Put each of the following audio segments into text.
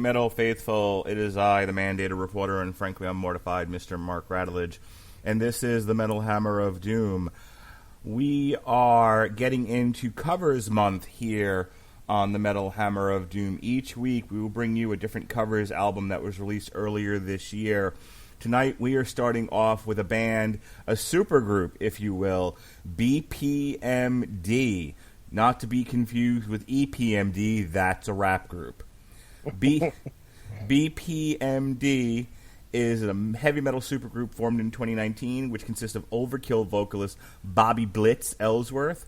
metal faithful, it is I, the mandated reporter, and frankly I'm mortified, Mr. Mark Radulich, and this is the Metal Hammer of Doom. We are getting into Covers Month here on the Metal Hammer of Doom. Each week we will bring you a different covers album that was released earlier this year. Tonight we are starting off with a band, a supergroup, if you will, BPMD. Not to be confused with EPMD, that's a rap group. BPMD is a heavy metal supergroup formed in 2019, which consists of Overkill vocalist Bobby Blitz Ellsworth,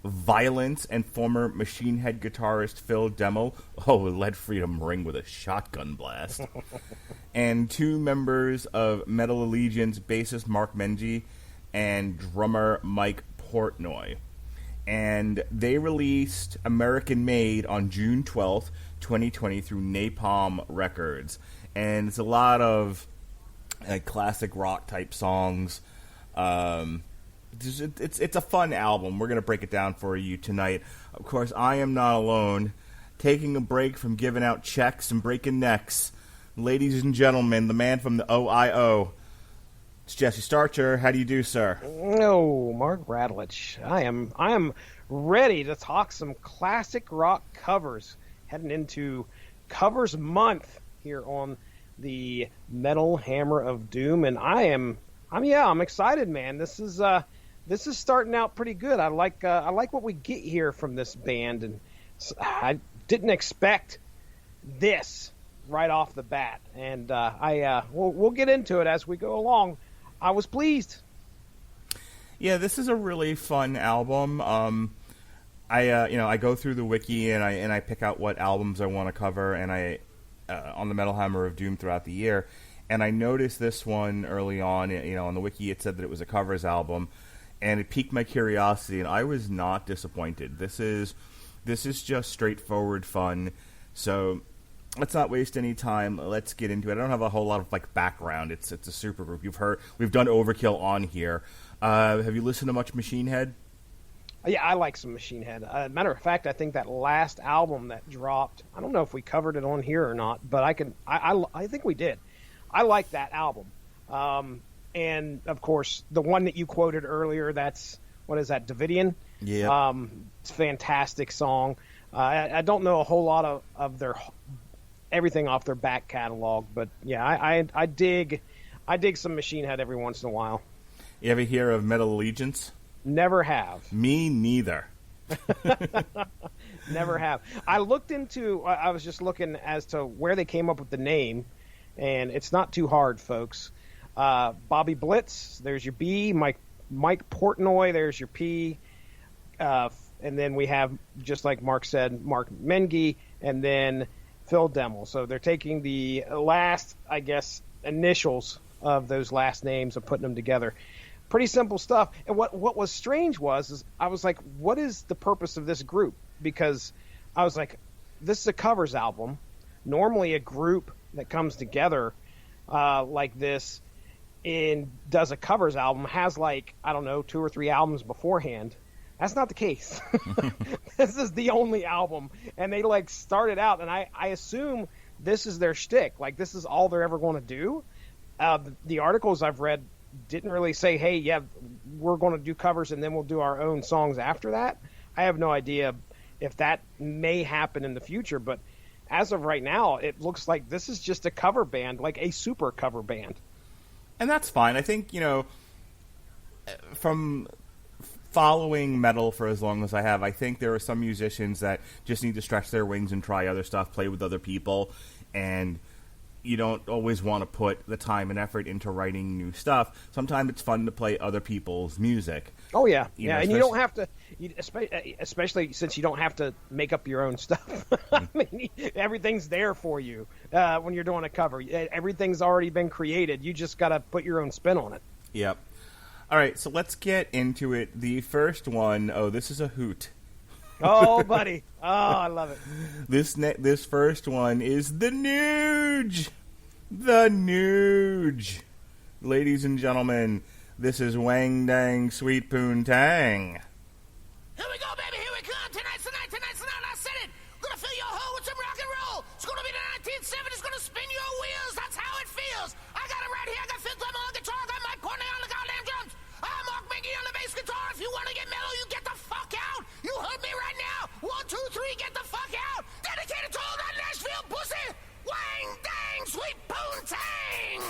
Violence and former Machine Head guitarist Phil Demmel. Let freedom ring with a shotgun blast. And two members of Metal Allegiance, bassist Mark Mengy and drummer Mike Portnoy. And they released American Made on June 12th, 2020 through Napalm Records. And it's a lot of classic rock type songs. It's a fun album. We're going to break it down for you tonight. Of course, I am not alone. Taking a break from giving out checks and breaking necks. Ladies and gentlemen, the man from the OIO. It's Jesse Starcher. How do you do, sir? Oh, Mark Radulich. I am ready to talk some classic rock covers. Heading into Covers Month here on the Metal Hammer of Doom, and I'm excited, man. This is starting out pretty good. I like what we get here from this band, and I didn't expect this right off the bat, and we'll get into it as we go along. I was pleased. Yeah, this is a really fun album. I go through the wiki and I pick out what albums I want to cover, and I on the Metal Hammer of Doom throughout the year. And I noticed this one early on. On the wiki it said that it was a covers album, and it piqued my curiosity, and I was not disappointed. This is just straightforward fun. So let's not waste any time. Let's get into it. I don't have a whole lot of background. It's a super group. We've done Overkill on here. Have you listened to much Machine Head? Yeah, I like some Machine Head. Matter of fact, I think that last album that dropped, I don't know if we covered it on here or not, but I think we did. I like that album. And of course, the one that you quoted earlier, what is that, Davidian? Yeah. It's a fantastic song. I don't know a whole lot of their everything off their back catalog, but yeah, I dig some Machine Head every once in a while. You ever hear of Metal Allegiance? Never have. Me neither. Never have. I was just looking as to where they came up with the name, and it's not too hard, folks. Bobby Blitz, there's your B. Mike Portnoy, there's your P. And then we have, just like Mark said, Mark Mengy, and then Phil Demmel. So they're taking the last, I guess, initials of those last names and putting them together. Pretty simple stuff. And what was strange is I was like, what is the purpose of this group? Because I was like, this is a covers album. Normally a group that comes together like this and does a covers album has 2 or 3 albums beforehand. That's not the case. This is the only album. And they started out, and I assume this is their shtick. This is all they're ever going to do. The articles I've read didn't really say, hey, yeah, we're going to do covers and then we'll do our own songs after that. I have no idea if that may happen in the future, but as of right now, it looks like this is just a cover band, like a super cover band. And that's fine. I think, from following metal for as long as I have, I think there are some musicians that just need to stretch their wings and try other stuff, play with other people, and you don't always want to put the time and effort into writing new stuff. Sometimes it's fun to play other people's music. Oh, yeah. And you don't have to, especially since you don't have to make up your own stuff. I mean, everything's there for you when you're doing a cover. Everything's already been created. You just got to put your own spin on it. Yep. All right, so let's get into it. The first one, this is a hoot. Oh, buddy. Oh, I love it. This first one is The Nuge. The Nuge. Ladies and gentlemen, this is Wang Dang Sweet Poon Tang. Here we go, baby. Here we come. Tonight's the night. I said it. Gonna fill your hole with some rock and roll. It's gonna be the 1970s. sweet poontang!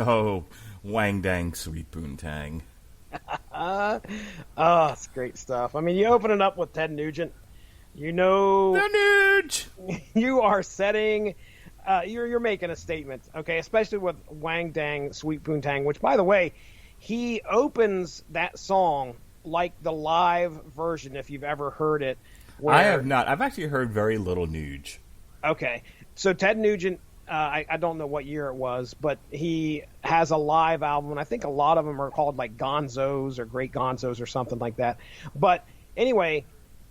Oh, wang dang, sweet poontang. Oh, it's great stuff. I mean, you open it up with Ted Nugent. You know, The Nuge! you are setting, you're making a statement, okay? Especially with Wang Dang Sweet Poontang, which, by the way, he opens that song like the live version, if you've ever heard it. I have not. I've actually heard very little Nuge. Okay, so Ted Nugent, I don't know what year it was, but he has a live album, and I think a lot of them are called like Gonzos or Great Gonzos or something like that. But anyway,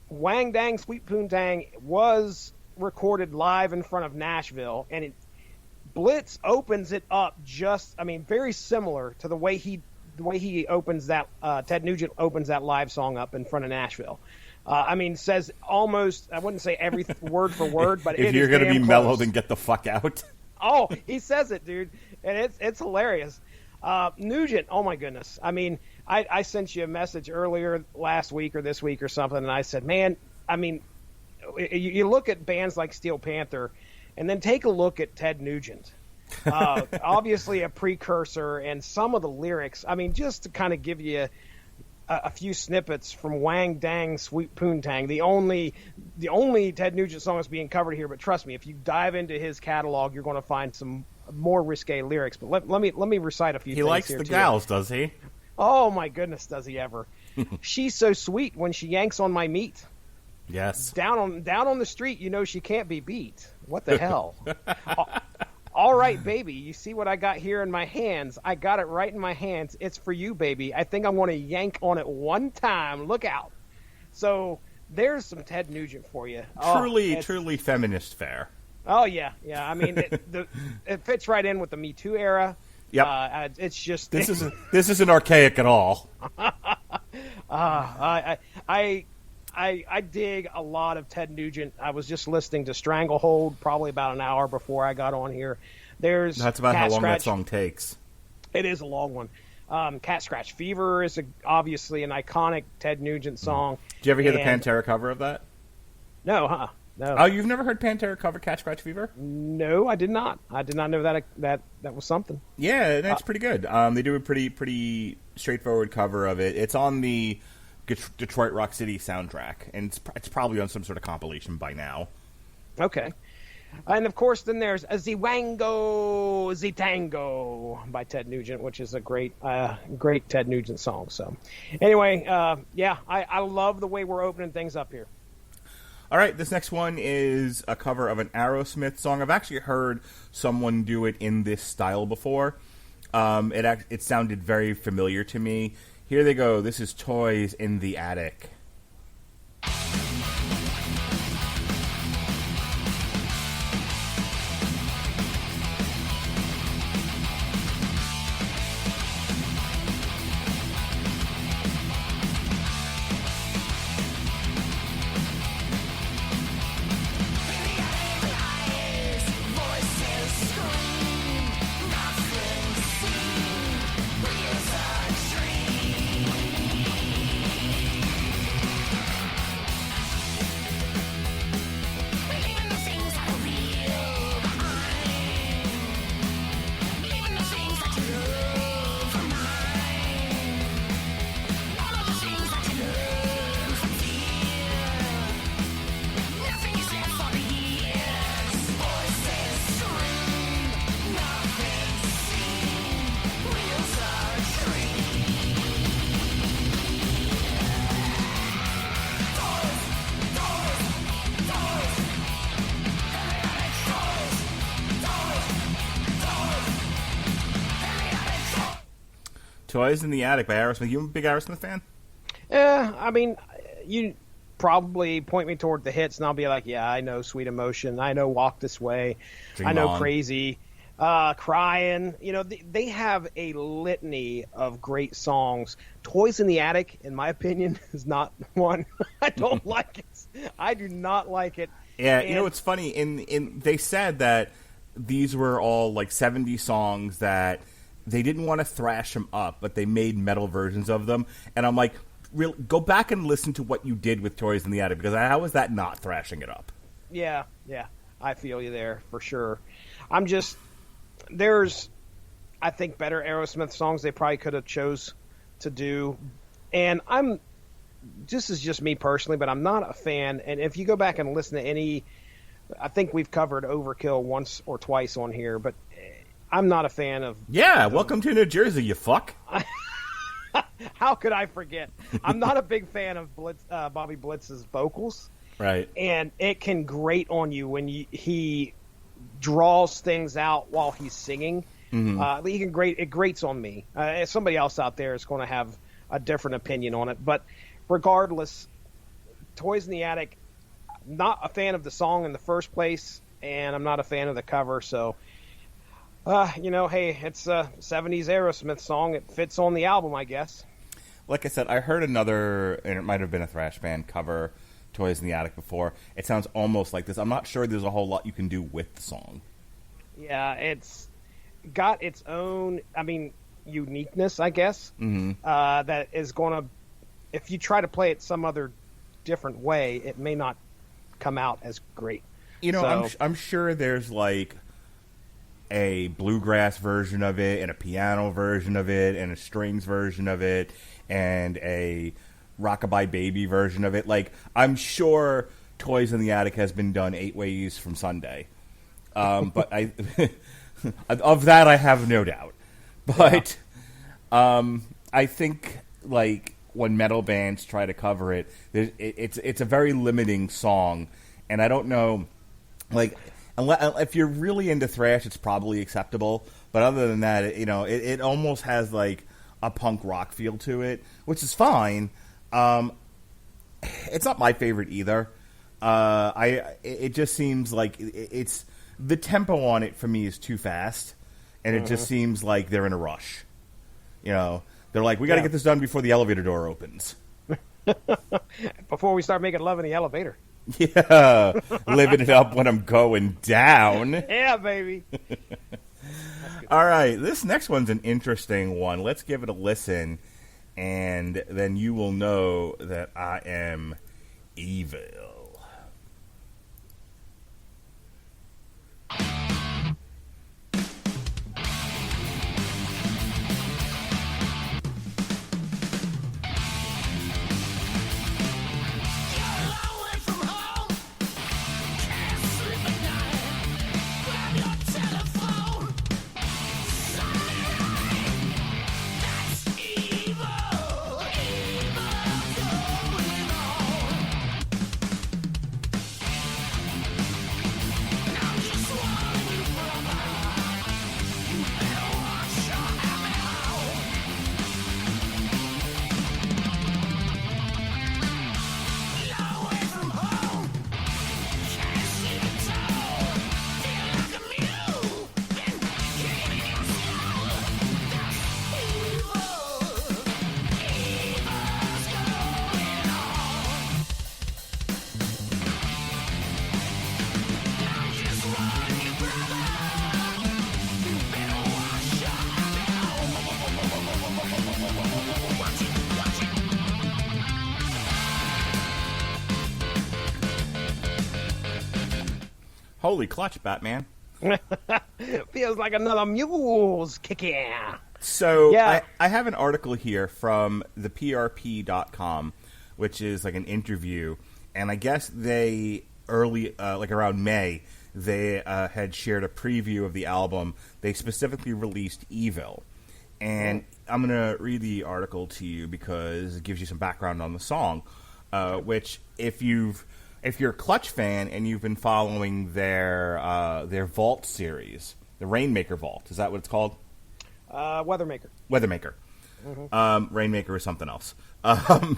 Wang Dang Sweet Poontang was recorded live in front of Nashville, and Blitz opens it up very similar to the way he opens that Ted Nugent opens that live song up in front of Nashville. Says almost, I wouldn't say every word for word, but if you're going to be mellow, then get the fuck out. Oh, he says it, dude, and it's hilarious. Nugent, oh my goodness. I mean, I sent you a message earlier last week or this week or something, and I said, man, I mean, you look at bands like Steel Panther, and then take a look at Ted Nugent. Obviously a precursor, and some of the lyrics, I mean, just to kind of give you a few snippets from Wang Dang Sweet Poontang, the only Ted Nugent song that's being covered here. But trust me, if you dive into his catalog, you're going to find some more risque lyrics. But let me recite a few. He things likes here the too. gals, does he? Oh my goodness, does he ever? She's so sweet when she yanks on my meat. Yes. Down on the street, you know she can't be beat. What the hell? All right, baby, you see what I got here in my hands? I got it right in my hands. It's for you, baby. I think I'm going to yank on it one time. Look out. So there's some Ted Nugent for you. Truly feminist fare. Oh, yeah. I mean, it fits right in with the Me Too era. Yep. It's just... This isn't archaic at all. I dig a lot of Ted Nugent. I was just listening to Stranglehold probably about an hour before I got on here. That's about how long that song takes. It is a long one. Cat Scratch Fever is obviously an iconic Ted Nugent song. Did you ever hear the Pantera cover of that? No, huh? No. Oh, you've never heard Pantera cover Cat Scratch Fever? No, I did not. I did not know that was something. Yeah, that's pretty good. They do a pretty straightforward cover of it. It's on the Detroit Rock City soundtrack, and it's probably on some sort of compilation by now. Okay. And of course, then there's a Ziwango Zitango by Ted Nugent, which is a great Ted Nugent song. So, anyway, I love the way we're opening things up here. All right, this next one is a cover of an Aerosmith song. I've actually heard someone do it in this style before. It sounded very familiar to me. Here they go. This is Toys in the Attic. Toys in the Attic by Aerosmith. You a big Aerosmith fan? I mean, you probably point me toward the hits, and I'll be like, yeah, I know Sweet Emotion. I know Walk This Way. Dream I know On. Crazy. Crying. You know, they have a litany of great songs. Toys in the Attic, in my opinion, is not one. I don't like it. I do not like it. Yeah, And you know, it's funny. They said that these were all like 70 songs that they didn't want to thrash them up, but they made metal versions of them. And I'm like, go back and listen to what you did with Toys in the Attic, because how was that not thrashing it up? Yeah, I feel you there for sure. There's, I think, better Aerosmith songs they probably could have chose to do. And this is just me personally, but I'm not a fan. And if you go back and listen to any, I think we've covered Overkill once or twice on here, but I'm not a fan of. Yeah, welcome to New Jersey, you fuck. How could I forget? I'm not a big fan of Bobby Blitz's vocals. Right. And it can grate on you when he draws things out while he's singing. Mm-hmm. It grates on me. Somebody else out there is going to have a different opinion on it. But regardless, Toys in the Attic, not a fan of the song in the first place, and I'm not a fan of the cover. So, hey, it's a 70s Aerosmith song. It fits on the album, I guess. Like I said, I heard another, and it might have been a thrash band cover, Toys in the Attic before. It sounds almost like this. I'm not sure there's a whole lot you can do with the song. Yeah, it's got its own, uniqueness, I guess. Mm-hmm. That is going to, if you try to play it some other different way, it may not come out as great. You know, I'm sure there's like a bluegrass version of it, and a piano version of it, and a strings version of it, and a Rockabye Baby version of it. Like, I'm sure Toys in the Attic has been done 8 ways from Sunday. But of that I have no doubt. But I think, like, when metal bands try to cover it, it's a very limiting song, and I don't know, like, if you're really into thrash, it's probably acceptable. But other than that, it almost has like a punk rock feel to it, which is fine. It's not my favorite either. It just seems like it's the tempo on it for me is too fast, and it just seems like they're in a rush. They're like, we got to get this done before the elevator door opens. Before we start making love in the elevator. Yeah, living it up when I'm going down. Yeah, baby. All right, this next one's an interesting one. Let's give it a listen, and then you will know that I am evil. Holy clutch, Batman. Feels like another mule's kicking. So yeah. I have an article here from theprp.com, which is like an interview, and I guess they around May, they had shared a preview of the album. They specifically released Evil, and I'm going to read the article to you because it gives you some background on the song, which if you're a Clutch fan and you've been following their Vault series, the Rainmaker Vault, is that what it's called? Weathermaker. Weathermaker. Rainmaker is something else. The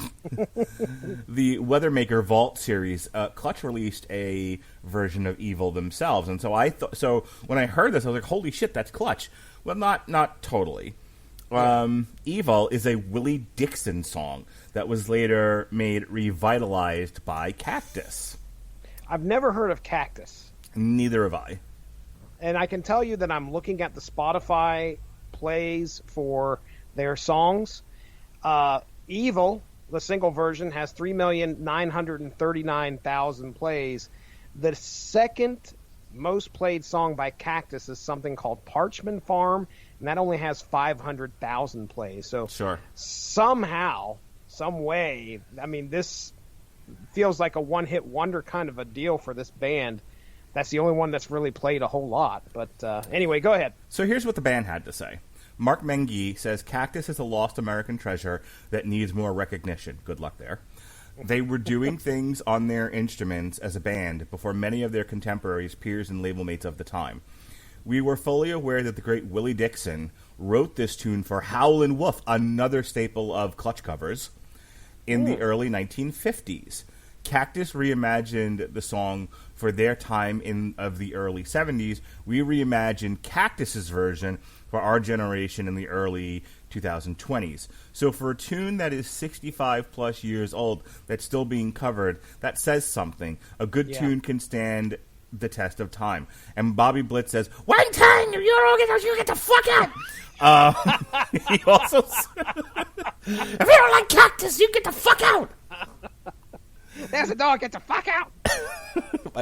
Weathermaker Vault series, Clutch released a version of Evil themselves, and so so when I heard this, I was like, "Holy shit, that's Clutch!" Well, not totally. Evil is a Willie Dixon song that was later made revitalized by Cactus. I've never heard of Cactus. Neither have I. And I can tell you that I'm looking at the Spotify plays for their songs. Evil, the single version, has 3,939,000 plays. The second most played song by Cactus is something called Parchment Farm, and that only has 500,000 plays. So Sure. Somehow, some way, I mean, this feels like a one-hit wonder kind of a deal for this band. That's the only one that's really played a whole lot. But anyway, go ahead. So here's what the band had to say. Mark Mengi says Cactus is a lost American treasure that needs more recognition. Good luck there. They were doing things on their instruments as a band before many of their contemporaries, peers, and label mates of the time. We were fully aware that the great Willie Dixon wrote this tune for Howlin' Wolf, another staple of Clutch covers, in the early 1950s. Cactus reimagined the song for their time of the early 70s. We reimagined Cactus's version for our generation in the early 2020s. So for a tune that is 65 plus years old that's still being covered, that says something. A good tune can stand the test of time. And Bobby Blitz says, One time you get the fuck out. he also If you don't like Cactus, you get the fuck out. There's a dog, get the fuck out.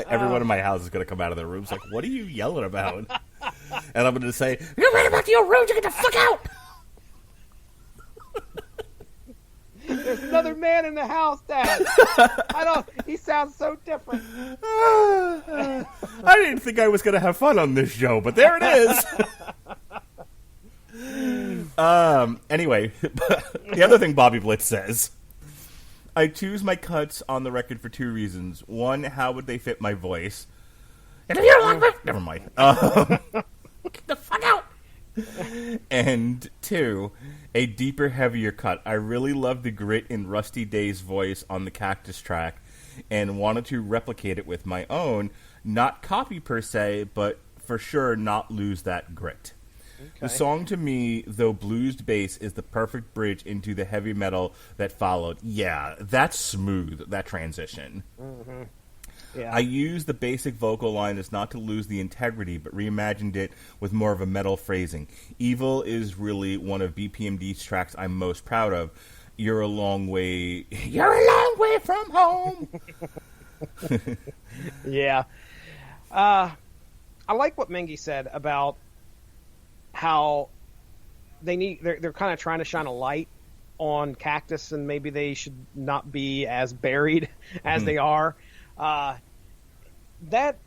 everyone in my house is going to come out of their rooms like, what are you yelling about? And I'm going to say, You're right about your room, you get the fuck out. There's another man in the house, Dad. He sounds so different. I didn't think I was going to have fun on this show, but there it is. Anyway, the other thing Bobby Blitz says, I choose my cuts on the record for two reasons. One, how would they fit my voice? And if you don't like me, Never mind. get the fuck out. And two, a deeper, heavier cut. I really love the grit in Rusty Day's voice on the Cactus track and wanted to replicate it with my own. Not copy per se, but for sure not lose that grit. Okay. The song to me, though bluesed bass, is the perfect bridge into the heavy metal that followed. Yeah, that's smooth, that transition. Mm-hmm. Yeah. I used the basic vocal line as not to lose the integrity, but reimagined it with more of a metal phrasing. Evil is really one of BPMD's tracks I'm most proud of. You're a long way from home. Yeah. I like what Mengi said about how they're kind of trying to shine a light on Cactus, and maybe they should not be as buried as they are. That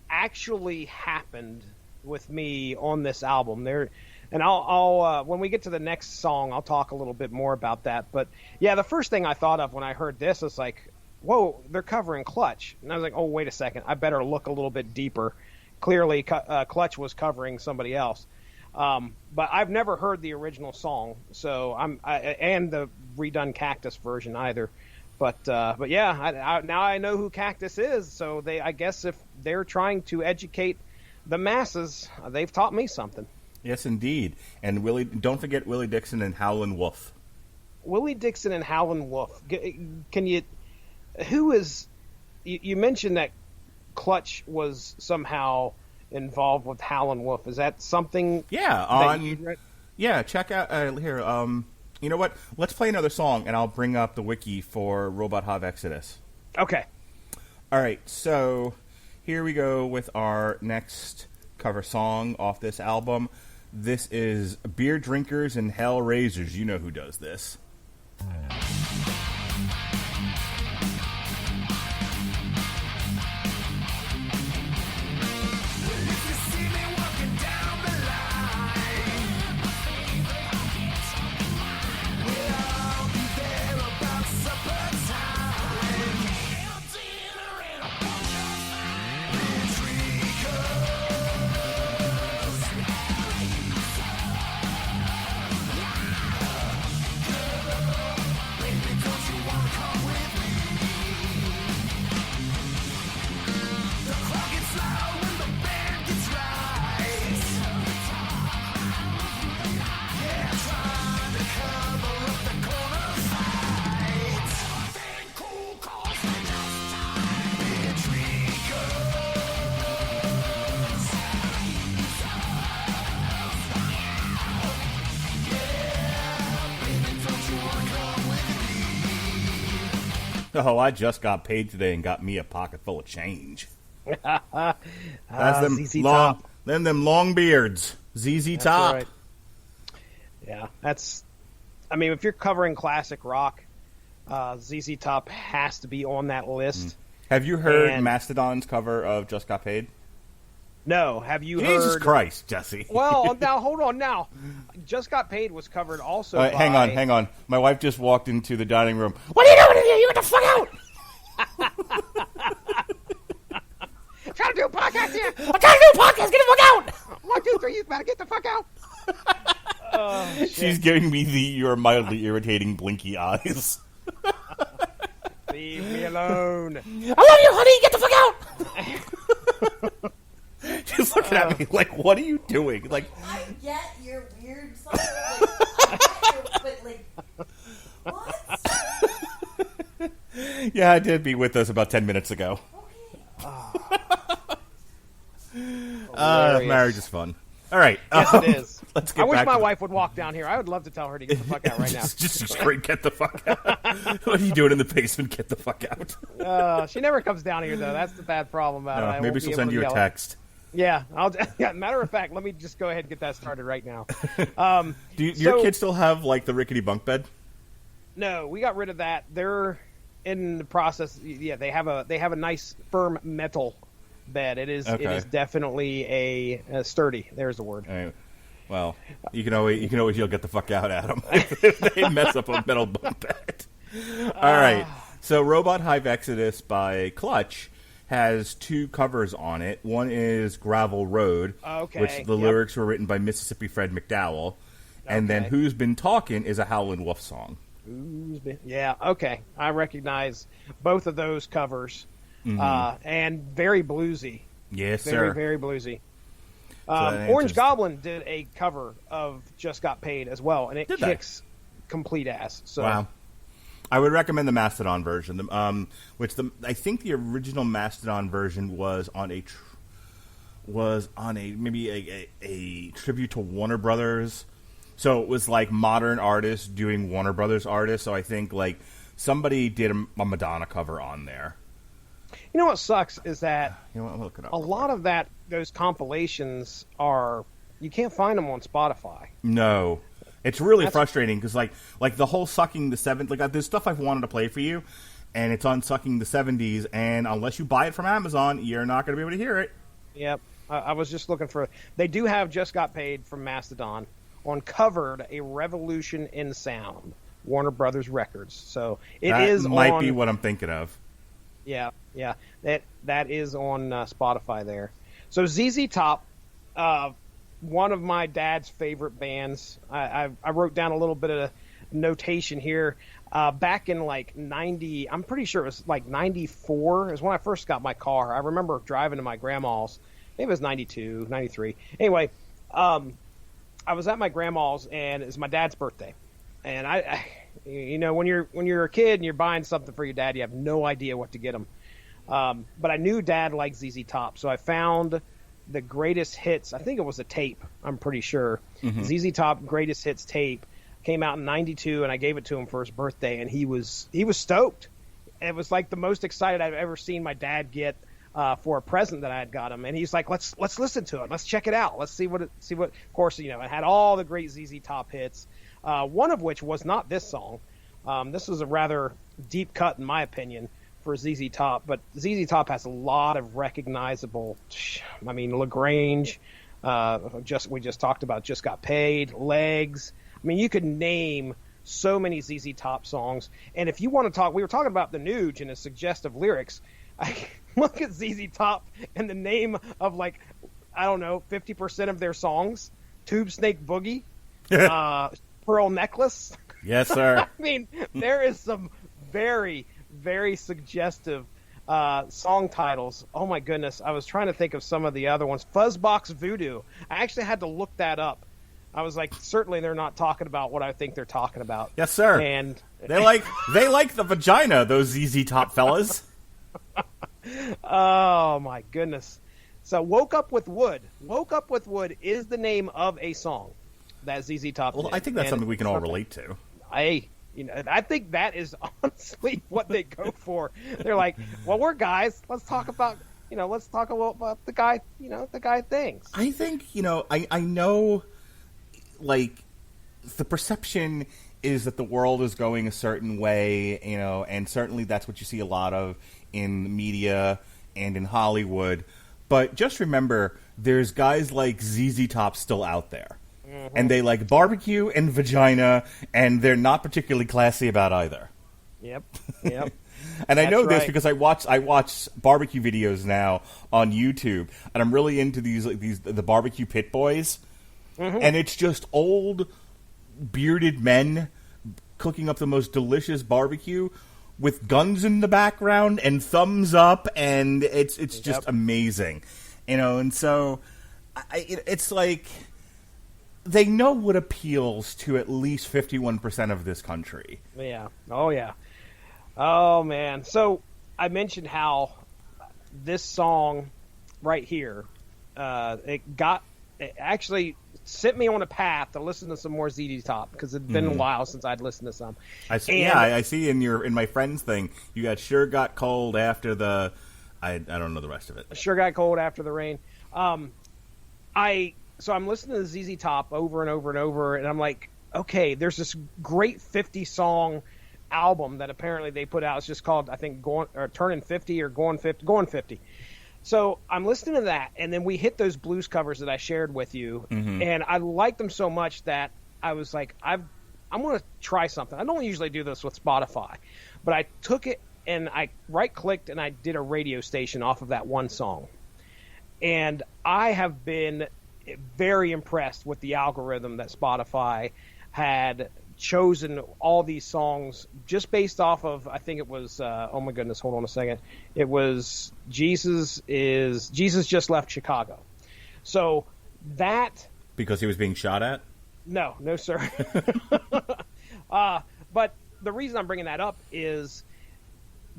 actually happened with me on this album. And I'll when we get to the next song, I'll talk a little bit more about that. But yeah, the first thing I thought of when I heard this was like, whoa, they're covering Clutch. And I was like, oh, wait a second, I better look a little bit deeper. Clearly, Clutch was covering somebody else. But I've never heard the original song, so and the redone Cactus version either. But yeah, now I know who Cactus is. So I guess if they're trying to educate the masses, they've taught me something. Yes, indeed. And don't forget Willie Dixon and Howlin' Wolf. Willie Dixon and Howlin' Wolf. You mentioned that Clutch was somehow involved with Howlin' Wolf. Is that something? Yeah, check out here. You know what? Let's play another song, and I'll bring up the wiki for Robot Hov Exodus. Okay. All right, so here we go with our next cover song off this album. This is Beer Drinkers and Hell Raisers. You know who does this. Oh, I just got paid today and got me a pocket full of change. That's them ZZ long, Top. them long beards. ZZ That's Top. right. Yeah, that's. I mean, if you're covering classic rock, ZZ Top has to be on that list. Have you heard And- Mastodon's cover of Just Got Paid? No, have you Jesus heard? Christ, Jesse. Well, now hold on. Now, Just Got Paid was covered also. by... Hang on. My wife just walked into the dining room. What are you doing in here? You get the fuck out! I'm trying to do a podcast here. I'm trying to do a podcast. Get the fuck out! 1, 2, 3. You better get the fuck out. She's giving me the "you're mildly irritating" blinky eyes. Leave me alone. I love you, honey. Get the fuck out! She's looking at me like, "What are you doing?" Like, I get your weird song, but what? yeah, I did be with us about 10 minutes ago. Hilarious. Marriage is fun. All right, Yes, it is. Let's get I wish back my to the- wife would walk down here. I would love to tell her to get the fuck out right now. just straight get the fuck out. What are you doing in the basement? Get the fuck out. She never comes down here though. That's the bad problem about it. I Maybe won't she'll be send able you to a yell. text. Yeah, yeah. Matter of fact, let me just go ahead and get that started right now. Do your kids still have like the rickety bunk bed? No, we got rid of that. They're in the process. Yeah, they have a nice firm metal bed. It is definitely a sturdy. There's the word. All right. Well, you can always yell "get the fuck out" at them if they mess up a metal bunk bed. All right. So, Robot Hive Exodus by Clutch has 2 covers on it. One is Gravel Road, Okay, which the yep. lyrics were written by Mississippi Fred McDowell, and then Okay. Who's Been Talking is a Howlin' Wolf song. Yeah, okay. I recognize both of those covers, and very bluesy. Yes, Very, sir. very bluesy. that Orange answers- Goblin did a cover of Just Got Paid as well, and it Did they? kicks complete ass. So Wow. I would recommend the Mastodon version, I think the original Mastodon version was on a tribute to Warner Brothers. So it was like modern artists doing Warner Brothers artists. So I think like somebody did a Madonna cover on there. you know what sucks is that You know what? I'll look it up. a lot of those compilations you can't find them on Spotify. No, it's really frustrating because like the whole Sucking the 70s, like there's stuff I've wanted to play for you, and it's on Sucking the 70s, and unless you buy it from Amazon, you're not going to be able to hear it. Yep. I was just looking for. They do have Just Got Paid from Mastodon on Covered, A Revolution in Sound, Warner Brothers Records. So it is That might on, be what I'm thinking of. Yeah. That is on Spotify there. So ZZ Top, one of my dad's favorite bands. I wrote down a little bit of notation here. Back in like 90, I'm pretty sure it was like 94 is when I first got my car. I remember driving to my grandma's. Maybe it was 92, 93. Anyway, I was at my grandma's and it's my dad's birthday. And I when you're a kid and you're buying something for your dad, you have no idea what to get him. But I knew Dad liked ZZ Top, so I found the greatest hits. I think it was a tape. I'm pretty sure ZZ Top greatest hits tape came out in '92, and I gave it to him for his birthday, and he was stoked. It was like the most excited I've ever seen my dad get for a present that I had got him, and he's like, "Let's listen to it. Let's check it out. Let's see what." Of course, it had all the great ZZ Top hits. One of which was not this song. This was a rather deep cut, in my opinion, for ZZ Top. But ZZ Top has a lot of recognizable. I mean, LaGrange. We just talked about Just Got Paid. Legs. I mean, you could name so many ZZ Top songs. And if you want to talk, we were talking about the Nuge and his suggestive lyrics. I look at ZZ Top and the name of 50% of their songs: Tube Snake Boogie. Pearl Necklace. Yes, sir. I mean, there is some very, very suggestive song titles. Oh my goodness. I was trying to think of some of the other ones. Fuzzbox Voodoo. I actually had to look that up. I was like, certainly they're not talking about what I think they're talking about. Yes, sir. And they like the vagina, those ZZ Top fellas. oh my goodness. So Woke Up With Wood. Woke Up With Wood is the name of a song that ZZ Top Well, did. I think that's And something we can all relate to. Hey, You know, I think that is honestly what they go for. They're like, well, we're guys. Let's talk about, let's talk a little about the guy, the guy things. I think, I know, like, the perception is that the world is going a certain way, and certainly that's what you see a lot of in the media and in Hollywood. But just remember, there's guys like ZZ Top still out there. Mm-hmm. And they like barbecue and vagina, and they're not particularly classy about either. Yep. And I know this because I watch barbecue videos now on YouTube, and I'm really into the barbecue pit boys. Mm-hmm. And it's just old bearded men cooking up the most delicious barbecue with guns in the background and thumbs up, and it's just amazing, And so it's like they know what appeals to at least 51% of this country. Yeah. Oh yeah. Oh man. So I mentioned how this song right here, it actually sent me on a path to listen to some more ZZ Top because it'd been a while since I'd listened to some. I see in my friends thing you got Sure Got Cold after the I don't know the rest of it. Sure Got Cold after the rain. So I'm listening to ZZ Top over and over and over, and I'm like, okay, there's this great 50-song album that apparently they put out. It's just called, I think, Turning 50 or Going 50. So I'm listening to that, and then we hit those blues covers that I shared with you, and I liked them so much that I was like, I'm going to try something. I don't usually do this with Spotify, but I took it and I right-clicked and I did a radio station off of that one song. And I have been very impressed with the algorithm that Spotify had chosen all these songs just based off of, I think it was, oh my goodness, hold on a second. It was Jesus Just Left Chicago. So that... Because he was being shot at? No, sir. But the reason I'm bringing that up is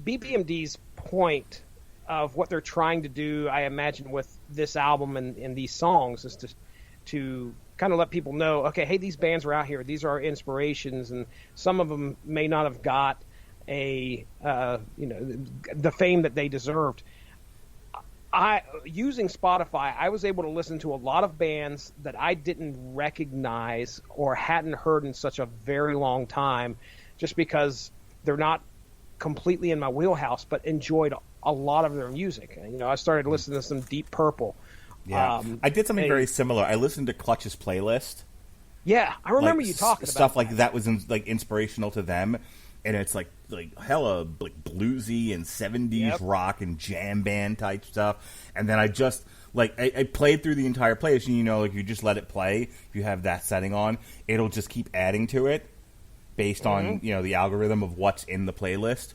BPMD's point of what they're trying to do, I imagine, with this album and these songs is to kind of let people know, okay, hey, these bands are out here. These are our inspirations, and some of them may not have got the fame that they deserved. Using Spotify, I was able to listen to a lot of bands that I didn't recognize or hadn't heard in such a very long time, just because they're not completely in my wheelhouse, but enjoyed a lot of their music. I started listening to some Deep Purple. Yeah, I did something very similar. I listened to Clutch's playlist. Yeah, I remember you talking about stuff like that was inspirational to them, and it's like hella bluesy and 70s rock and jam band type stuff. And then I just I played through the entire playlist, and you just let it play. If you have that setting on, it'll just keep adding to it based on the algorithm of what's in the playlist.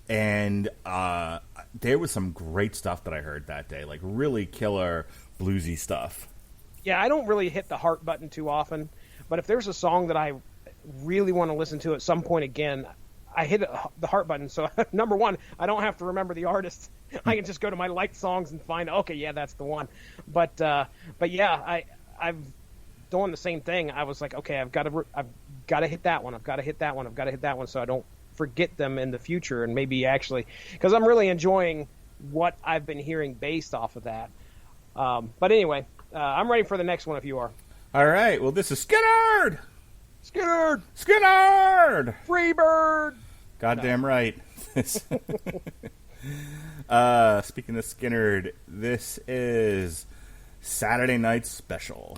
And there was some great stuff that I heard that day, like really killer bluesy stuff. Yeah, I don't really hit the heart button too often, but if there's a song that I really want to listen to at some point again, I hit the heart button. So number one, I don't have to remember the artist. I can just go to my liked songs and find, okay, yeah, that's the one. But yeah, I've doing the same thing. I was like, okay, I've got to hit that one. I've got to hit that one. I've got to hit that one, so I don't forget them in the future, and maybe actually, because I'm really enjoying what I've been hearing based off of that. But anyway, I'm ready for the next one if you are. All right. Well, this is Skinnerd! Freebird! Goddamn right. Speaking of Skinnerd, this is Saturday Night Special.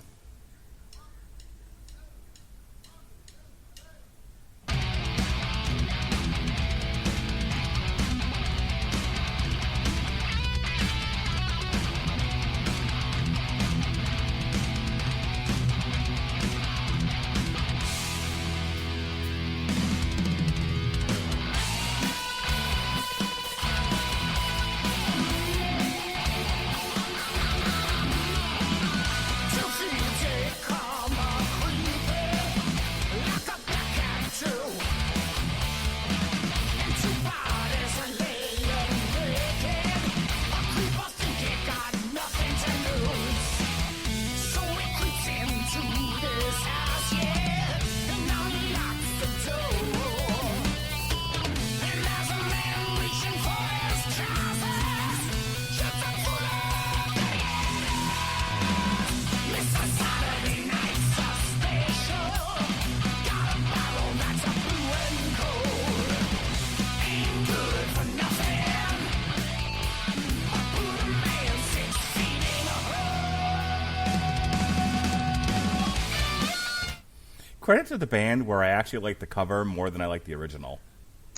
To feed credit to the band where I actually like the cover more than I like the original.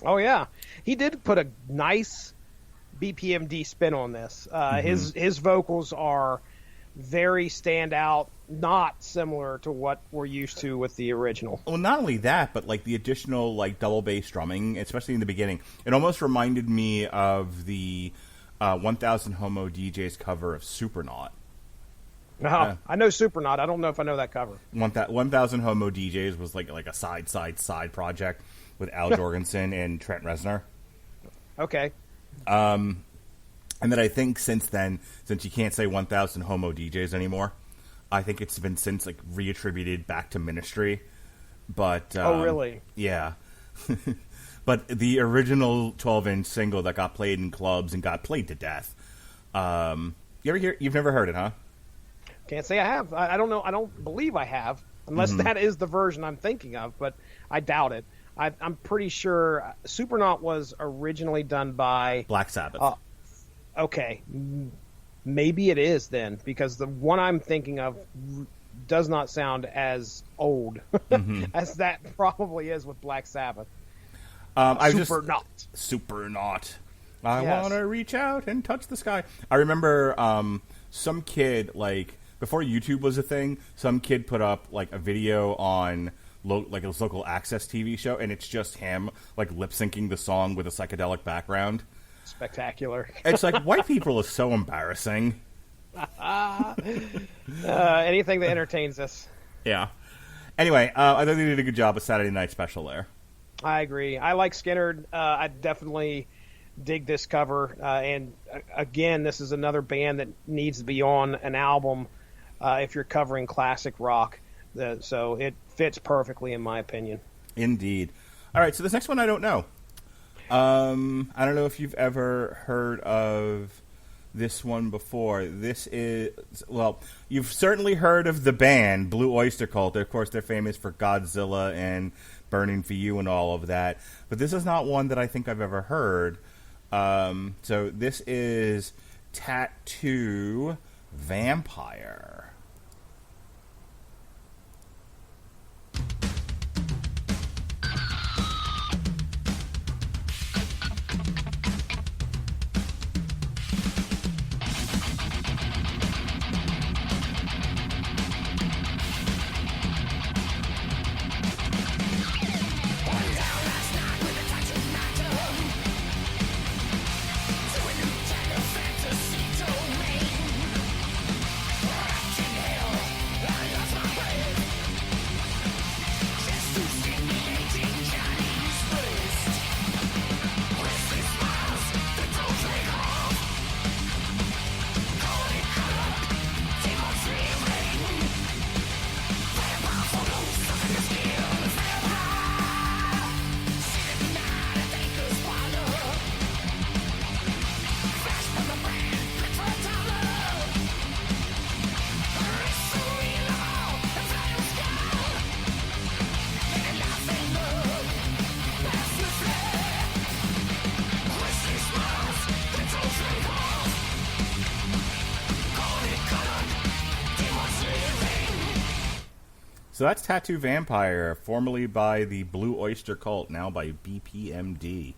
Oh yeah, he did put a nice BPMD spin on this. His vocals are very standout, not similar to what we're used to with the original. Well, not only that, but like the additional like double bass drumming, especially in the beginning, it almost reminded me of the 1000 Homo DJs cover of Supernaut. I know Supernaut. I don't know if I know that cover. 1000 Homo DJs was like a side project with Al Jorgensen and Trent Reznor. Okay. And then I think since then, since you can't say 1000 Homo DJs anymore, I think it's been since like reattributed back to Ministry. But oh, really? Yeah. But the original 12-inch single that got played in clubs and got played to death. You've never heard it, huh? Can't say I have. I don't know. I don't believe I have, unless that is the version I'm thinking of. But I doubt it. I'm pretty sure Supernaut was originally done by Black Sabbath. Okay, maybe it is then, because the one I'm thinking of does not sound as old as that probably is with Black Sabbath. Supernaut. I want to reach out and touch the sky. I remember some kid, like, before YouTube was a thing, some kid put up, like, a video on, like, a local Access TV show, and it's just him, like, lip-syncing the song with a psychedelic background. Spectacular. It's like, white people are so embarrassing. Anything that entertains us. Yeah. Anyway, I think they did a good job of Saturday Night Special there. I agree. I like Skinner. I definitely dig this cover. And again, this is another band that needs to be on an album if you're covering classic rock. So it fits perfectly, in my opinion. Indeed. All right, so this next one I don't know. I don't know if you've ever heard of this one before. This is, well, you've certainly heard of the band Blue Oyster Cult. Of course, they're famous for Godzilla and Burning for You and all of that. But this is not one that I think I've ever heard. So this is Tattoo Vampire. So that's Tattoo Vampire, formerly by the Blue Oyster Cult, now by BPMD.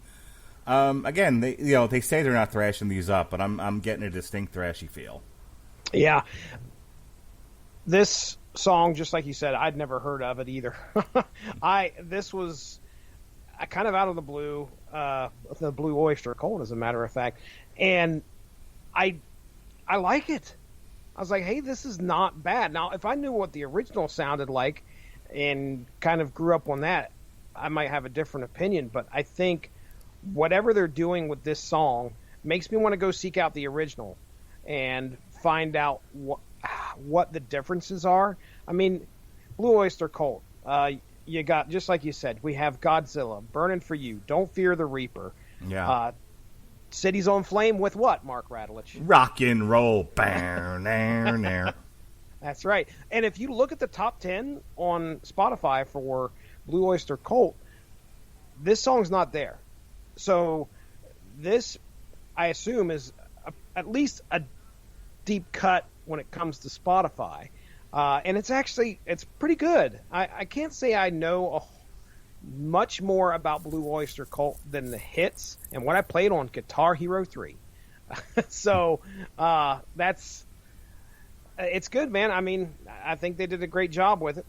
Again, they say they're not thrashing these up, but I'm getting a distinct thrashy feel. Yeah. This song, just like you said, I'd never heard of it either. This was kind of out of the blue, the Blue Oyster Cult, as a matter of fact, and I like it. I was like, hey, this is not bad. Now, if I knew what the original sounded like and kind of grew up on that, I might have a different opinion. But I think whatever they're doing with this song makes me want to go seek out the original and find out what the differences are. I mean, Blue Oyster Cult, you got, just like you said, we have Godzilla, Burning for You, Don't Fear the Reaper. Yeah. Cities on Flame with what, Mark Radulich? Rock and roll. That's right. And if you look at the top 10 on Spotify for Blue Oyster Cult, this song's not there. So this, I assume, is at least a deep cut when it comes to Spotify. And it's pretty good. I can't say I know much more about Blue Oyster Cult than the hits and what I played on Guitar Hero 3. So it's good, man. I mean, I think they did a great job with it.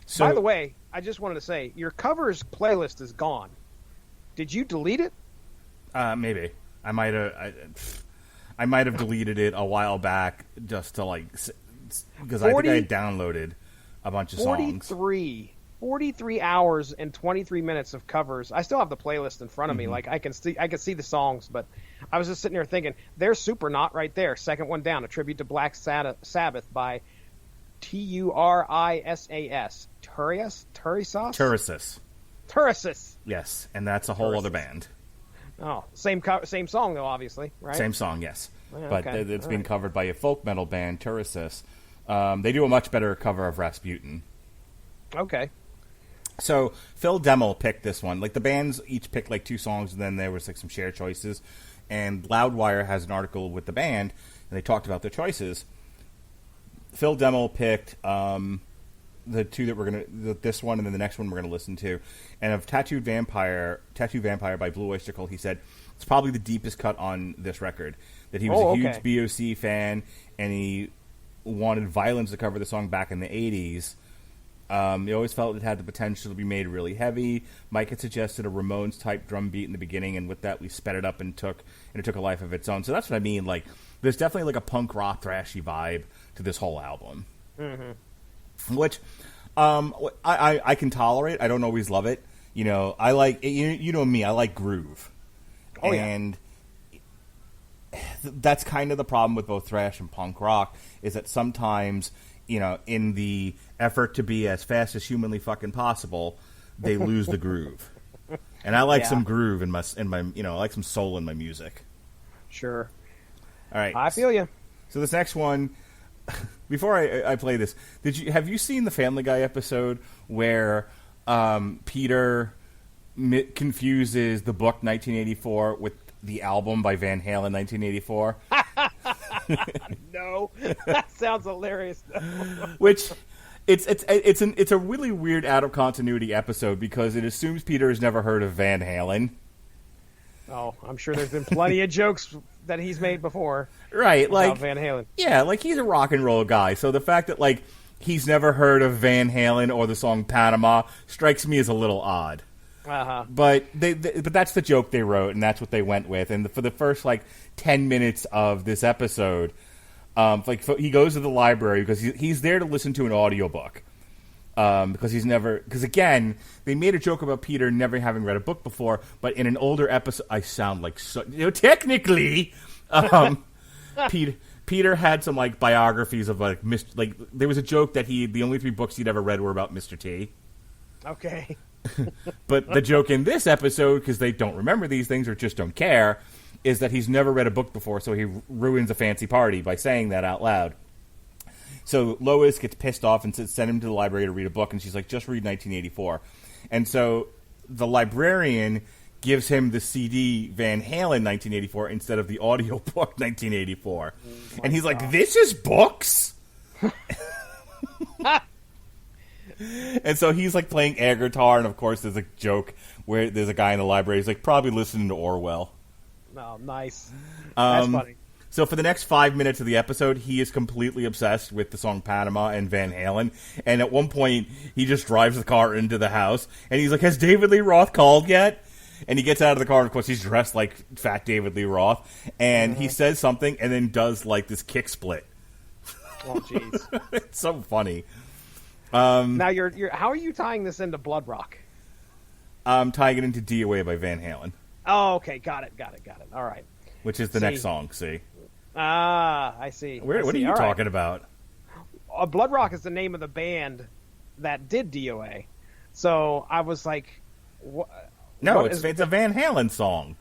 So, by the way, I just wanted to say your covers playlist is gone. Did you delete it? maybe I might have deleted it a while back just to because I think I had downloaded a bunch of songs. 43 hours and 23 minutes of covers. I still have the playlist in front of me. Like I can see the songs, but I was just sitting here thinking, there's Supernaut right there. Second one down, a tribute to Black Sabbath by Turisas. Turisis. Yes, and that's a whole other band. Oh, same song though, obviously, right? Same song, yes. Yeah, but okay. it's All being right. covered by a folk metal band, Turisis. They do a much better cover of Rasputin. Okay. So Phil Demmel picked this one. Like the bands each picked like 2 songs, and then there was like some shared choices. And Loudwire has an article with the band, and they talked about their choices. Phil Demmel picked the 2 that this one, and then the next one we're gonna listen to. And of Tattooed Vampire by Blue Oyster Cult, he said it's probably the deepest cut on this record. That he was a huge BOC fan, and he wanted Violence to cover the song back in the 80s. He always felt it had the potential to be made really heavy. Mike had suggested a Ramones-type drum beat in the beginning, and with that, we sped it up and it took a life of its own. So that's what I mean. Like, there's definitely like a punk rock thrashy vibe to this whole album, which I can tolerate. I don't always love it. You know, I like you know me. I like groove, and that's kind of the problem with both thrash and punk rock is that sometimes, you know, in the effort to be as fast as humanly fucking possible, they lose the groove. And I like some groove in my you know, I like some soul in my music. Sure. All right. I feel you. So this next one, before I play this, have you seen the Family Guy episode where Peter confuses the book 1984 with the album by Van Halen 1984? No, that sounds hilarious. Which it's a really weird out of continuity episode because it assumes Peter has never heard of Van Halen. Oh, I'm sure there's been plenty of jokes that he's made before. Right, like about Van Halen. Yeah, like he's a rock and roll guy. So the fact that like he's never heard of Van Halen or the song Panama strikes me as a little odd. Uh-huh. But but that's the joke they wrote, and that's what they went with. And for the first like 10 minutes of this episode, he goes to the library because he's there to listen to an audiobook. Because again, they made a joke about Peter never having read a book before, but in an older episode, I sound like technically, Peter had some like biographies of like there was a joke that the only 3 books he'd ever read were about Mr. T. Okay. But the joke in this episode, because they don't remember these things or just don't care, is that he's never read a book before, so he ruins a fancy party by saying that out loud. So Lois gets pissed off and send him to the library to read a book, and she's like, just read 1984. And so the librarian gives him the CD Van Halen 1984 instead of the audiobook 1984. And he's like, this is books? And so he's like playing air guitar, and of course there's a joke where there's a guy in the library. He's like probably listening to Orwell. Oh, nice. That's funny. So for the next 5 minutes of the episode, he is completely obsessed with the song Panama and Van Halen. And at one point, he just drives the car into the house, and he's like, has David Lee Roth called yet? And he gets out of the car, and of course he's dressed like fat David Lee Roth. And he says something and then does like this kick split. Oh, jeez. It's so funny. Now, you're how are you tying this into Blood Rock? I'm tying it into DOA by Van Halen. Oh, okay. Got it. All right. Which is the next song, see? Ah, I see. What are you talking about? Blood Rock is the name of the band that did DOA. So I was like, no, it's a Van Halen song.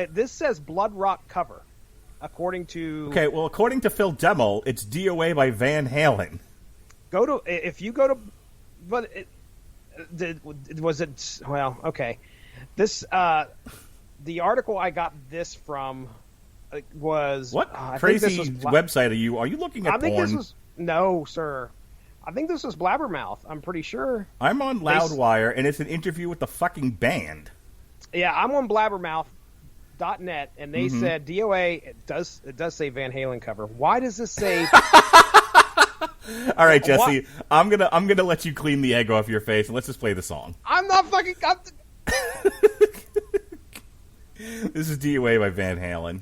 This says Blood Rock cover, according to... Okay, well, according to Phil Demmel, it's DOA by Van Halen. If you go to... But was it... Well, okay. This... the article I got this from... was what crazy website are you looking at? I think porn? No, sir. I think this was Blabbermouth. I'm pretty sure. I'm on Loudwire, and it's an interview with the fucking band. Yeah, I'm on blabbermouth.net, and they said DOA. It does say Van Halen cover. Why does this say? All right, Jesse. I'm gonna let you clean the egg off your face, and let's just play the song. I'm not fucking. This is DOA by Van Halen.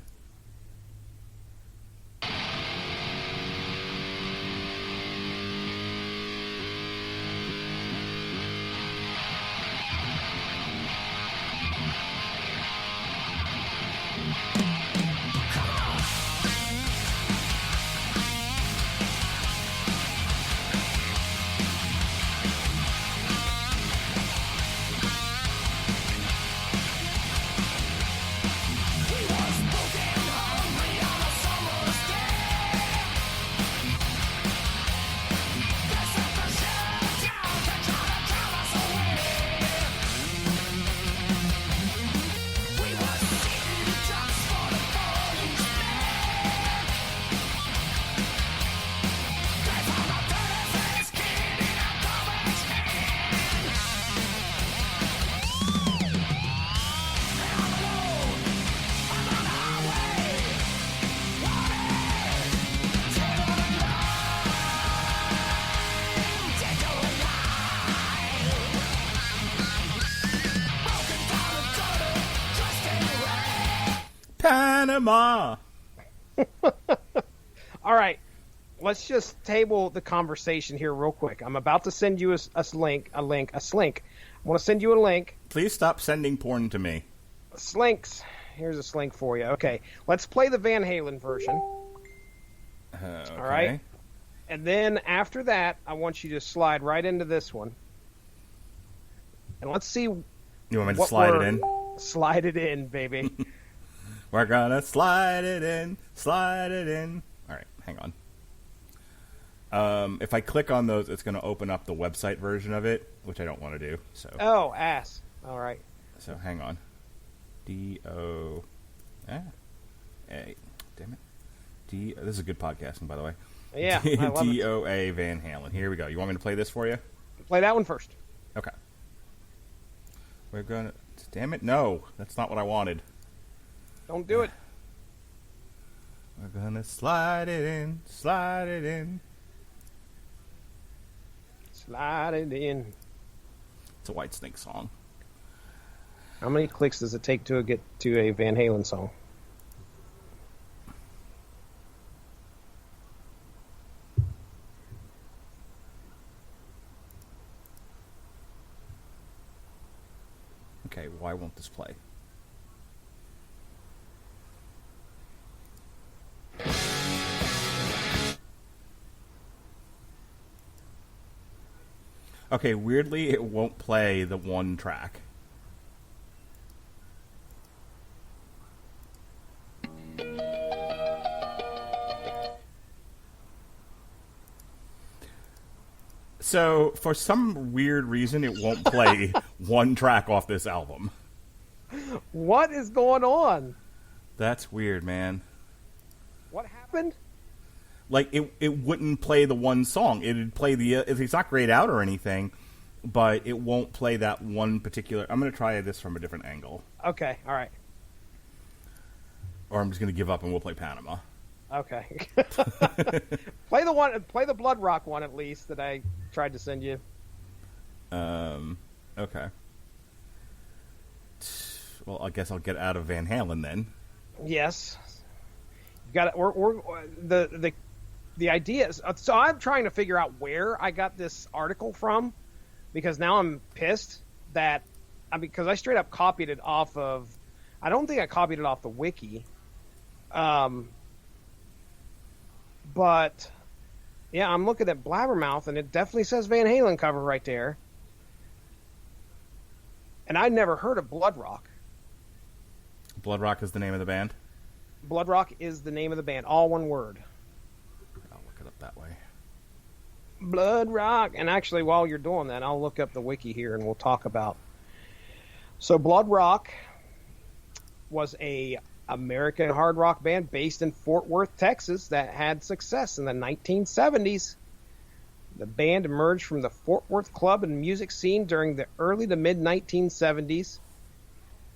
Panama. All right, let's just table the conversation here real quick. I'm about to send you a slink. I want to send you a link. Please stop sending porn to me. Slinks. Here's a slink for you. Okay, let's play the Van Halen version. Okay. All right. And then after that, I want you to slide right into this one. And let's see. You want me to slide it in? Slide it in, baby. We're gonna slide it in. All right, hang on. If I click on those, it's gonna open up the website version of it, which I don't want to do. So. Oh, ass. All right. So hang on. D-O... A. Damn it. This is a good podcasting, by the way. Yeah, I love it. DOA Van Halen. Here we go. You want me to play this for you? Play that one first. Okay. We're gonna... Damn it, no. That's not what I wanted. Don't do it. We're gonna slide it in. Slide it in. It's a Whitesnake song. How many clicks does it take to get to a Van Halen song? Okay, why won't this play? Okay, weirdly, it won't play the one track. So, for some weird reason, it won't play one track off this album. What is going on? That's weird, man. What happened? Like, it wouldn't play the one song. It'd play the... It's not grayed out or anything, but it won't play that one particular... I'm going to try this from a different angle. Okay, all right. Or I'm just going to give up and we'll play Panama. Okay. Play the Blood Rock one at least that I tried to send you. Okay. Well, I guess I'll get out of Van Halen then. Yes. You got it. The idea is, so I'm trying to figure out where I got this article from, because now I'm pissed that because I straight up copied it off of. I don't think I copied it off the wiki. But yeah, I'm looking at Blabbermouth, and it definitely says Van Halen cover right there. And I'd never heard of Blood Rock. Blood Rock is the name of the band? Blood Rock is the name of the band, all one word. I'll look it up that way. Blood Rock. And actually, while you're doing that, I'll look up the wiki here, and we'll talk about. So Blood Rock was a American hard rock band based in Fort Worth, Texas, that had success in the 1970s. The band emerged from the Fort Worth club and music scene during the early to mid 1970s.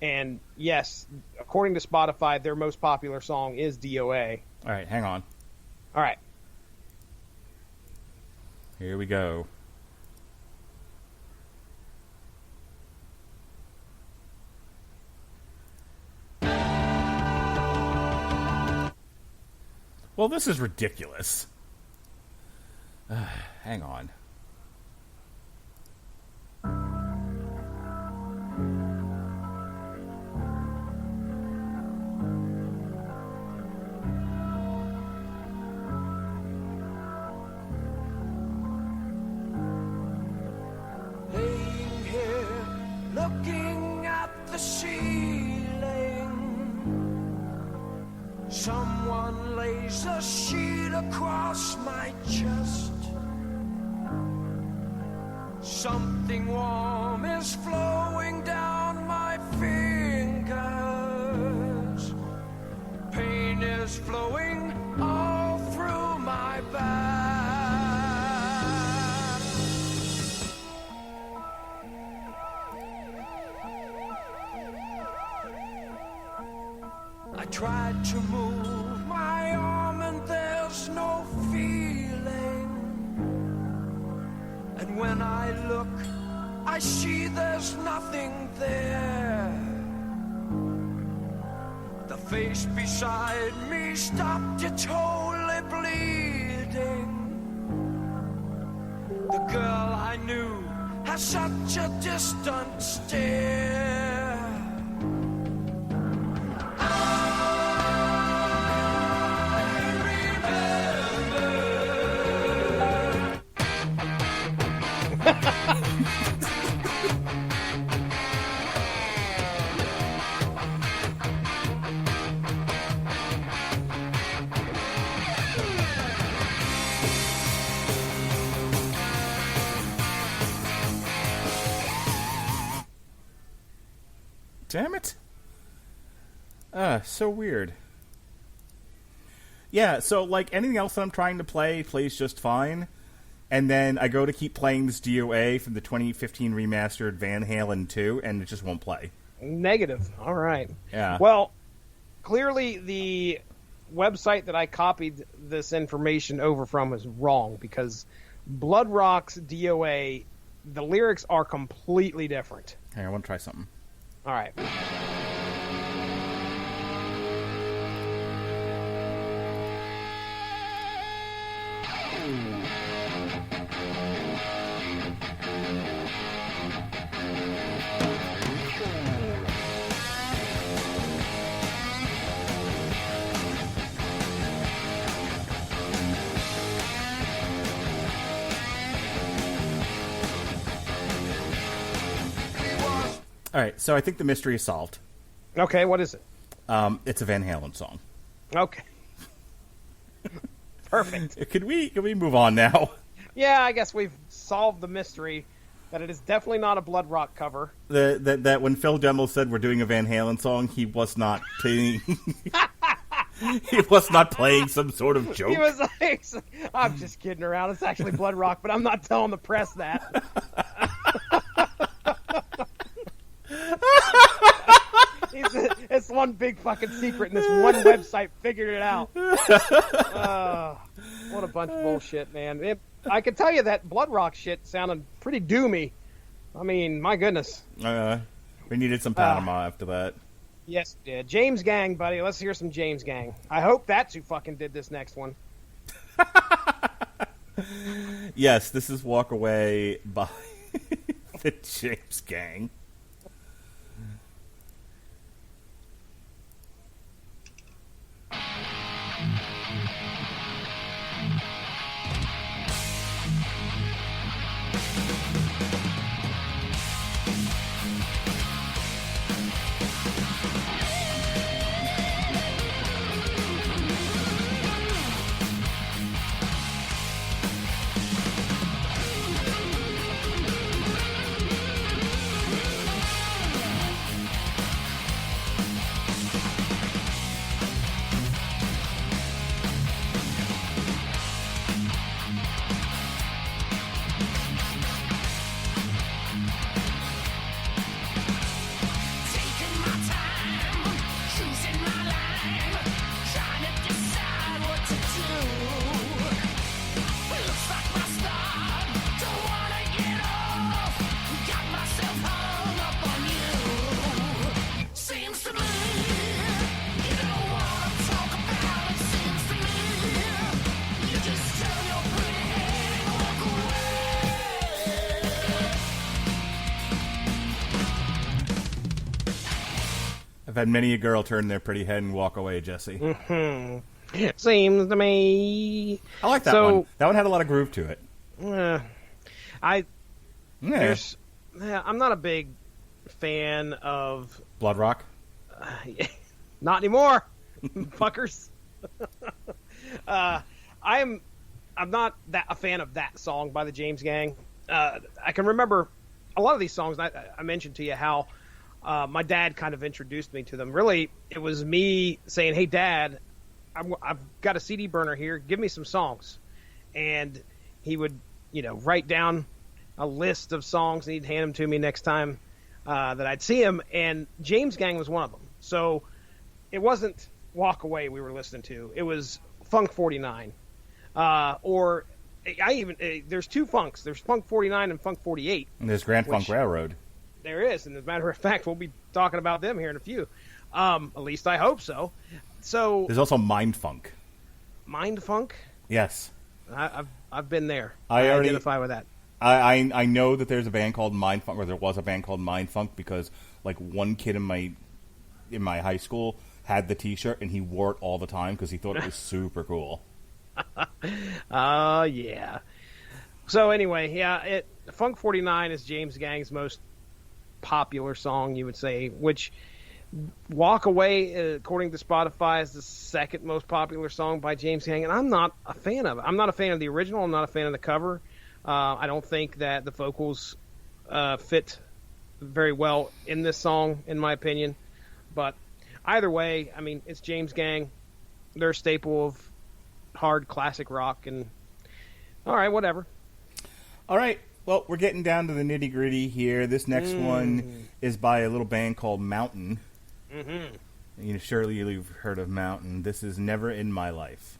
And yes, according to Spotify, their most popular song is DOA. All right, hang on. All right. Here we go. Well, this is ridiculous. Hang on. Laying here, looking at the ceiling. Someone lays a sheet across my chest. Something warm is flowing down my fingers. Pain is flowing all through my back. I tried to move my arm and there's no feeling. And when I look, I see there's nothing there. The face beside me stopped, it's wholly bleeding. The girl I knew has such a distant stare. Damn it. So weird. Yeah, so like anything else that I'm trying to play plays just fine. And then I go to keep playing this DOA from the 2015 remastered Van Halen 2, and it just won't play. Negative. All right. Yeah. Well, clearly the website that I copied this information over from is wrong, because Blood Rock's DOA, the lyrics are completely different. Hey, I want to try something. All right. All right, so I think the mystery is solved. Okay, what is it? It's a Van Halen song. Okay. Perfect. Can we move on now? Yeah, I guess we've solved the mystery that it is definitely not a Blood Rock cover. That when Phil Demmel said we're doing a Van Halen song, he was not playing. He was not playing some sort of joke. He was like, I'm just kidding around. It's actually Blood Rock, but I'm not telling the press that. It's one big fucking secret, and this one website figured it out. What a bunch of bullshit, man. I can tell you that Blood Rock shit sounded pretty doomy. I mean, my goodness. We needed some Panama after that. Yes, we did. James Gang, buddy. Let's hear some James Gang. I hope that's who fucking did this next one. Yes, this is Walk Away by the James Gang. I've had many a girl turn their pretty head and walk away, Jesse. Seems to me. I like that one. That one had a lot of groove to it. I'm not a big fan of Blood Rock? not anymore, fuckers. I'm not a fan of that song by the James Gang. I can remember a lot of these songs. I mentioned to you how my dad kind of introduced me to them. Really, it was me saying, "Hey, Dad, I've got a CD burner here. Give me some songs," and he would, write down a list of songs, and he'd hand them to me next time that I'd see him. And James Gang was one of them. So it wasn't Walk Away we were listening to. It was Funk 49. There's two funks. There's Funk 49 and Funk 48. And there's Grand Funk Railroad. There is, and as a matter of fact, we'll be talking about them here in a few. At least I hope so. So there's also Mind Funk. Mind Funk? Yes. I've been there. I already identify with that. I know that there's a band called Mind Funk, or there was a band called Mind Funk, because like one kid in my high school had the T-shirt and he wore it all the time because he thought it was super cool. Yeah. So anyway, Funk 49 is James Gang's most popular song, you would say, which Walk Away, according to Spotify, is the second most popular song by James Gang, and I'm not a fan of it. I'm not a fan of the original. I'm not a fan of the cover. I don't think that the vocals fit very well in this song, in my opinion. But either way, I mean, it's James Gang. They're a staple of hard classic rock, and all right, whatever. All right. Well, we're getting down to the nitty-gritty here. This next one is by a little band called Mountain. Mm-hmm. Surely you've heard of Mountain. This is Never in My Life.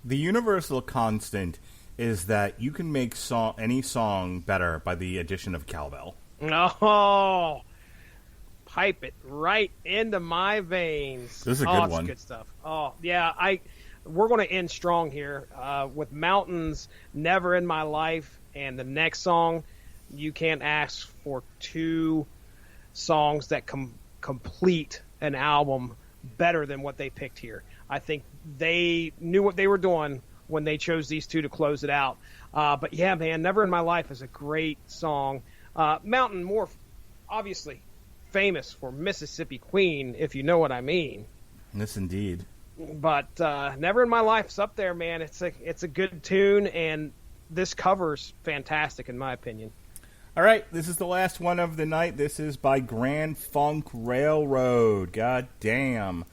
The universal constant is that you can make any song better by the addition of cowbell. Oh, pipe it right into my veins. This is a good one. Good stuff. Oh, yeah. We're going to end strong here with Mountains, Never in My Life, and the next song. You can't ask for two songs that complete an album better than what they picked here. I think they knew what they were doing when they chose these two to close it out. But yeah, man, Never in My Life is a great song. Mountain, more obviously famous for Mississippi Queen, if you know what I mean. Yes, indeed. But Never in My Life's up there, man. It's a good tune, and this cover's fantastic in my opinion. All right, this is the last one of the night. This is by Grand Funk Railroad. God damn.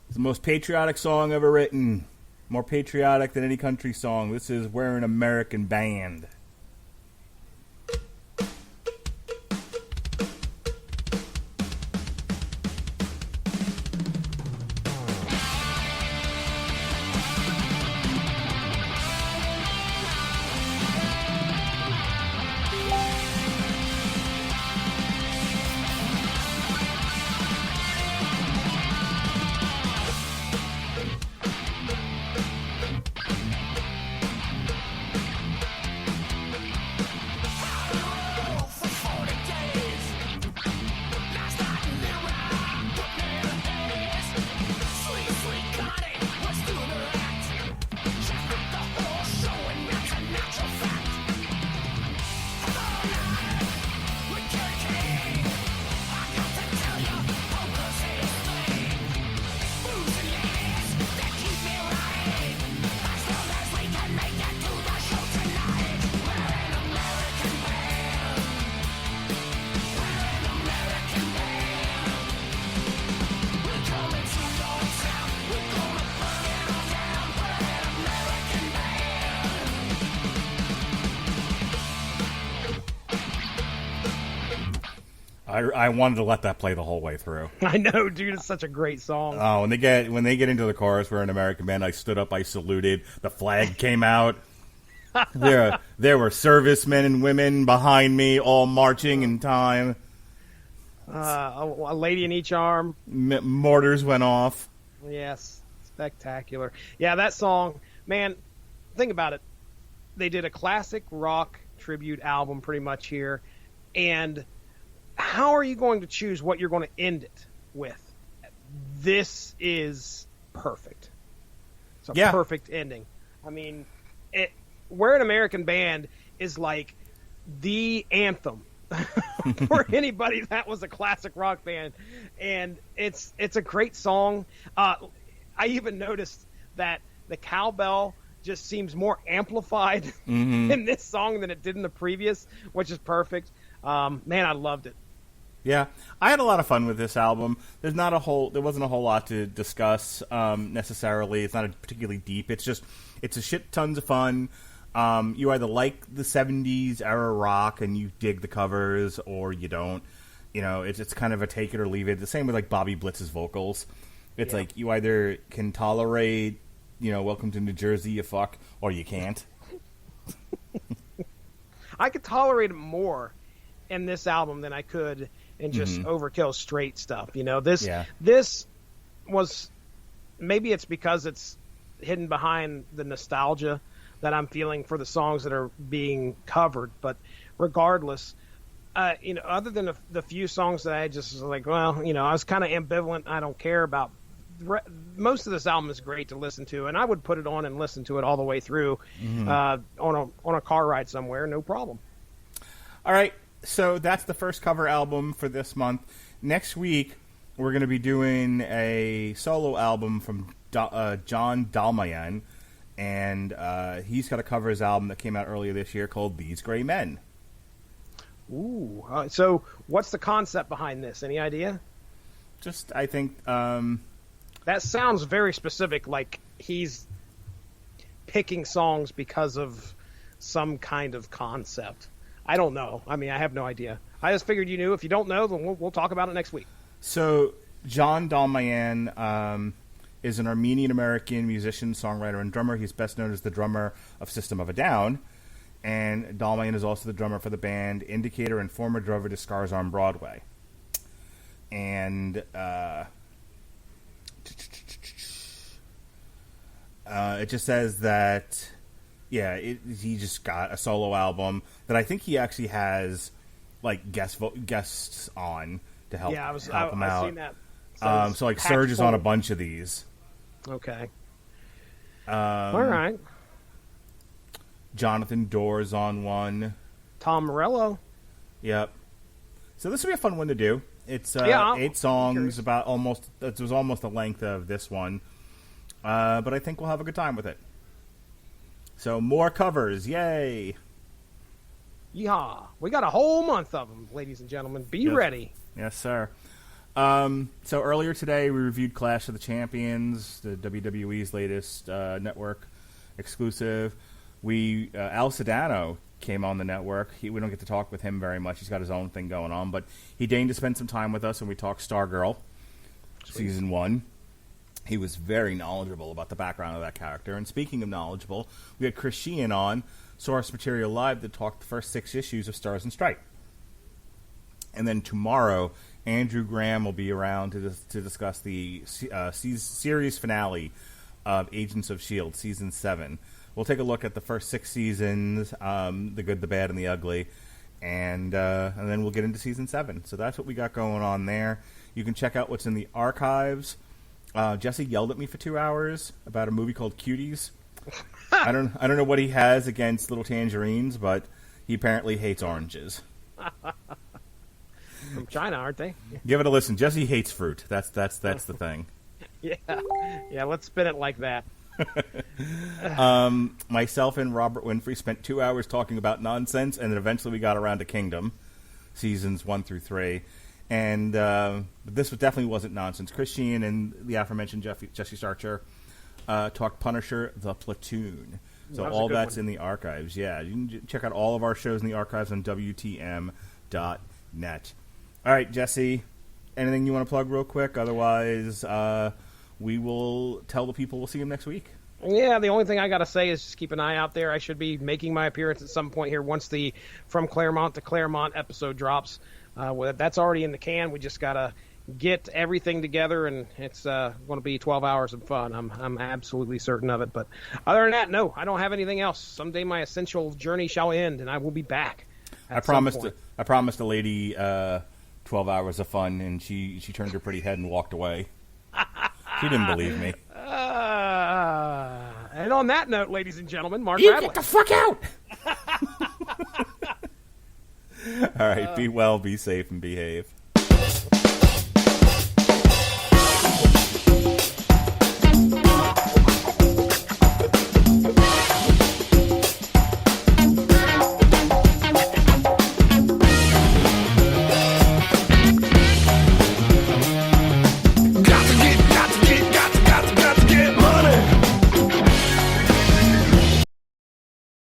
It's the most patriotic song ever written. More patriotic than any country song. This is We're an American Band. I wanted to let that play the whole way through. I know, dude. It's such a great song. Oh, when they get into the chorus, we're an American band. I stood up, I saluted. The flag came out. There were servicemen and women behind me, all marching in time. A lady in each arm. Mortars went off. Yes, spectacular. Yeah, that song, man. Think about it. They did a classic rock tribute album, pretty much here, and how are you going to choose what you're going to end it with? This is perfect. It's a perfect ending. I mean, We're an American Band is like the anthem for anybody that was a classic rock band, and it's a great song. I even noticed that the cowbell just seems more amplified in this song than it did in the previous, which is perfect. Man, I loved it. Yeah, I had a lot of fun with this album. There wasn't a whole lot to discuss necessarily. It's not particularly deep. It's a shit tons of fun. You either like the 70s era rock and you dig the covers, or you don't. You know, it's kind of a take it or leave it. The same with like Bobby Blitz's vocals. It's like you either can tolerate, Welcome to New Jersey, you fuck, or you can't. I could tolerate it more in this album than I could in just Overkill straight stuff. This was, maybe it's because it's hidden behind the nostalgia that I'm feeling for the songs that are being covered. But regardless, other than the few songs that I just was like, well, I was kind of ambivalent. I don't care about. Most of this album is great to listen to, and I would put it on and listen to it all the way through on a car ride somewhere, no problem. All right, so that's the first cover album for this month. Next week, we're going to be doing a solo album from John Dalmayan, and he's got to cover his album that came out earlier this year called These Gray Men. Ooh, so what's the concept behind this? Any idea? Just, I think... that sounds very specific, like he's picking songs because of some kind of concept. I don't know. I mean, I have no idea. I just figured you knew. If you don't know, then we'll talk about it next week. So, John Dalmayan is an Armenian-American musician, songwriter, and drummer. He's best known as the drummer of System of a Down. And Dalmayan is also the drummer for the band Indicator and former drummer to Scars on Broadway. And it just says that, he just got a solo album that I think he actually has like guests on to help help him out. Seen that. So like Serge is on a bunch of these. Okay. All right. Jonathan Doerr's on one. Tom Morello. Yep. So this will be a fun one to do. It's 8 songs, it was almost the length of this one. But I think we'll have a good time with it. So more covers, yay! Yeehaw! We got a whole month of them, ladies and gentlemen. Be ready. Yes, sir. So earlier today, we reviewed Clash of the Champions, the WWE's latest network exclusive. Al Sedano came on the network. We don't get to talk with him very much. He's got his own thing going on, but he deigned to spend some time with us, and we talked Stargirl, Season 1. He was very knowledgeable about the background of that character. And speaking of knowledgeable, we had Chris Sheehan on Source Material Live to talk the first 6 issues of Stars and Stripe. And then tomorrow, Andrew Graham will be around to discuss the series finale of Agents of S.H.I.E.L.D., Season 7. We'll take a look at the first 6 seasons, the good, the bad, and the ugly, and then we'll get into Season 7. So that's what we got going on there. You can check out what's in the archives. Jesse yelled at me for 2 hours about a movie called Cuties. I don't know what he has against little tangerines, but he apparently hates oranges. From China, aren't they? Give it a listen. Jesse hates fruit. That's the thing. Yeah. Let's spin it like that. Myself and Robert Winfrey spent 2 hours talking about nonsense, and then eventually we got around to Kingdom, seasons 1 through 3. And this definitely wasn't nonsense. Chris Sheehan and the aforementioned Jesse Starcher talked Punisher, The Platoon. So all that's in the archives. Yeah, you can check out all of our shows in the archives on WTM.net. All right, Jesse, anything you want to plug real quick? Otherwise, we will tell the people we'll see them next week. Yeah, the only thing I got to say is just keep an eye out there. I should be making my appearance at some point here once the From Claremont to Claremont episode drops. That's already in the can. We just got to get everything together, and it's going to be 12 hours of fun. I'm absolutely certain of it. But other than that, no, I don't have anything else. Someday my essential journey shall end, and I will be back. I promised a lady 12 hours of fun, and she turned her pretty head and walked away. She didn't believe me. And on that note, ladies and gentlemen, Mark You Radulich. get the fuck out! All right, be well, be safe, and behave.